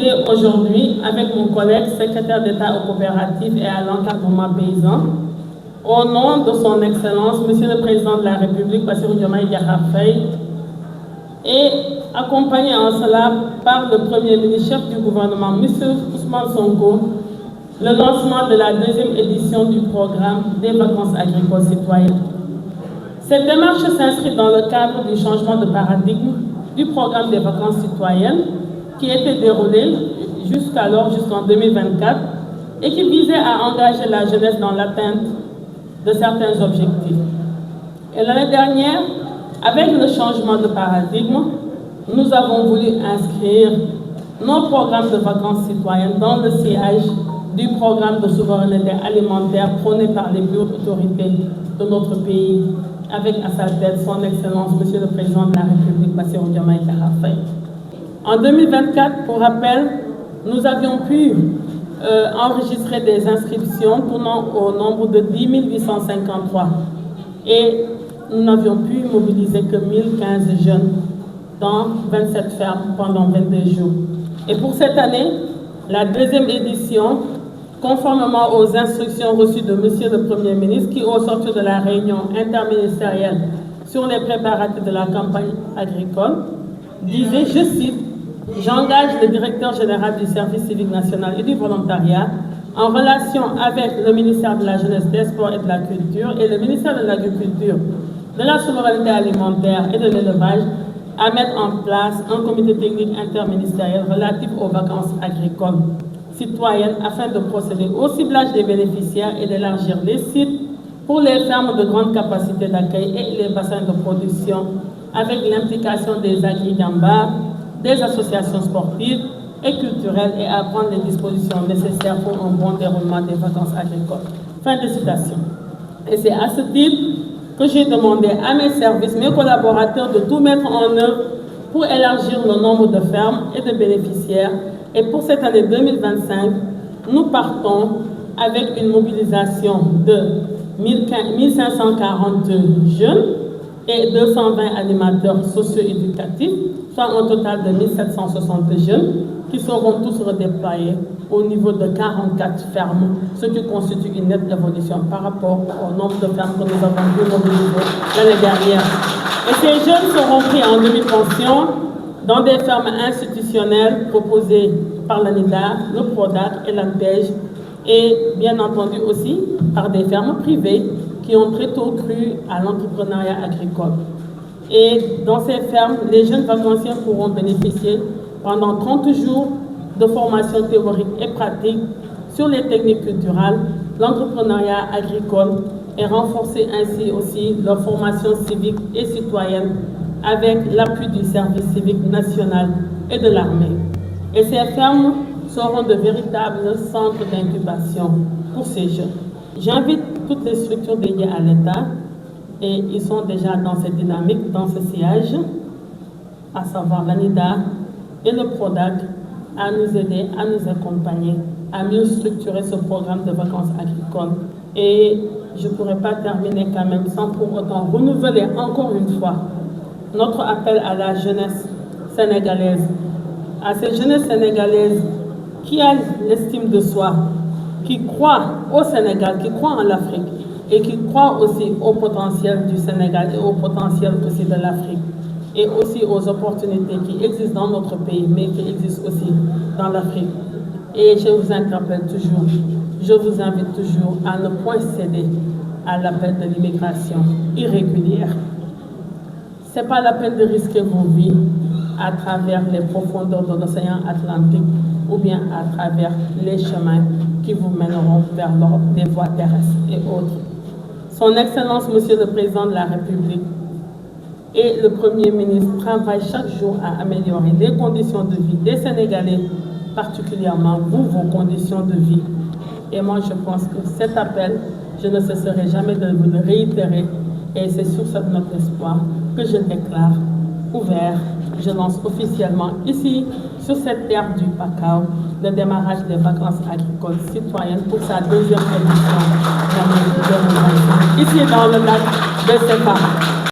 décidé aujourd'hui, avec mon collègue secrétaire d'État aux coopératives et à l'encadrement paysan, au nom de son Excellence, Monsieur le Président de la République, Bassirou Diomaye Diakhar Faye, et accompagné en cela par le Premier ministre chef du gouvernement, Monsieur Ousmane Sonko, le lancement de la deuxième édition du programme des vacances agricoles citoyennes. Cette démarche s'inscrit dans le cadre du changement de paradigme du programme des vacances citoyennes qui était déroulé jusqu'en 2024 et qui visait à engager la jeunesse dans l'atteinte de certains objectifs. Et l'année dernière, avec le changement de paradigme, nous avons voulu inscrire nos programmes de vacances citoyennes dans le sillage du programme de souveraineté alimentaire prôné par les plus hautes autorités de notre pays, avec à sa tête son Excellence, Monsieur le Président de la République, Bassirou Diomaye Diakhar Faye. En 2024, pour rappel, nous avions pu enregistrer des inscriptions tournant au nombre de 10 853 et nous n'avions pu mobiliser que 1015 jeunes dans 27 fermes pendant 22 jours. Et pour cette année, la deuxième édition, conformément aux instructions reçues de Monsieur le Premier ministre, qui au sortir de la réunion interministérielle sur les préparatifs de la campagne agricole, disait, je cite, « J'engage le directeur général du service civique national et du volontariat en relation avec le ministère de la Jeunesse, des Sports et de la Culture et le ministère de l'Agriculture, de la souveraineté alimentaire et de l'élevage à mettre en place un comité technique interministériel relatif aux vacances agricoles citoyennes afin de procéder au ciblage des bénéficiaires et d'élargir les sites pour les fermes de grande capacité d'accueil et les bassins de production avec l'implication des agri-gambas, des associations sportives et culturelles et à prendre les dispositions nécessaires pour un bon déroulement des vacances agricoles. » Fin de citation. Et c'est à ce titre que j'ai demandé à mes services, mes collaborateurs de tout mettre en œuvre pour élargir le nombre de fermes et de bénéficiaires. Et pour cette année 2025, nous partons avec une mobilisation de 1542 jeunes et 220 animateurs socio-éducatifs, soit un total de 1760 jeunes qui seront tous redéployés au niveau de 44 fermes, ce qui constitue une nette évolution par rapport au nombre de fermes que nous avons pu mobiliser l'année dernière. Et ces jeunes seront pris en demi-pension dans des fermes institutionnelles proposées par l'ANIDA, le PRODAC et l'ANPEJ, et bien entendu aussi par des fermes privées qui ont très tôt cru à l'entrepreneuriat agricole. Et dans ces fermes, les jeunes vacanciers pourront bénéficier pendant 30 jours de formation théorique et pratique sur les techniques culturelles, l'entrepreneuriat agricole et renforcer ainsi aussi leur formation civique et citoyenne avec l'appui du service civique national et de l'armée. Et ces fermes seront de véritables centres d'incubation pour ces jeunes. J'invite toutes les structures dédiées à l'État, et ils sont déjà dans cette dynamique, dans ce sillage, à savoir l'ANIDA et le PRODAC, à nous aider, à nous accompagner, à mieux structurer ce programme de vacances agricoles. Et je ne pourrais pas terminer quand même sans pour autant renouveler encore une fois notre appel à la jeunesse sénégalaise, à cette jeunesse sénégalaise qui a l'estime de soi, qui croit au Sénégal, qui croit en l'Afrique et qui croit aussi au potentiel du Sénégal et au potentiel aussi de l'Afrique et aussi aux opportunités qui existent dans notre pays mais qui existent aussi dans l'Afrique. Et je vous interpelle toujours, je vous invite toujours à ne point céder à l'appel de l'immigration irrégulière. Ce n'est pas la peine de risquer vos vies à travers les profondeurs de l'océan Atlantique ou bien à travers les chemins qui vous mèneront vers l'Europe, des voies terrestres et autres. Son Excellence, Monsieur le Président de la République et le Premier ministre travaillent chaque jour à améliorer les conditions de vie des Sénégalais, particulièrement vous, vos conditions de vie. Et moi, je pense que cet appel, je ne cesserai jamais de vous le réitérer. Et c'est sur cette note d'espoir que je déclare ouvert, je lance officiellement ici, sur cette terre du Pakao, le démarrage des vacances agricoles citoyennes pour sa deuxième édition, ici dans le lac de Sépa.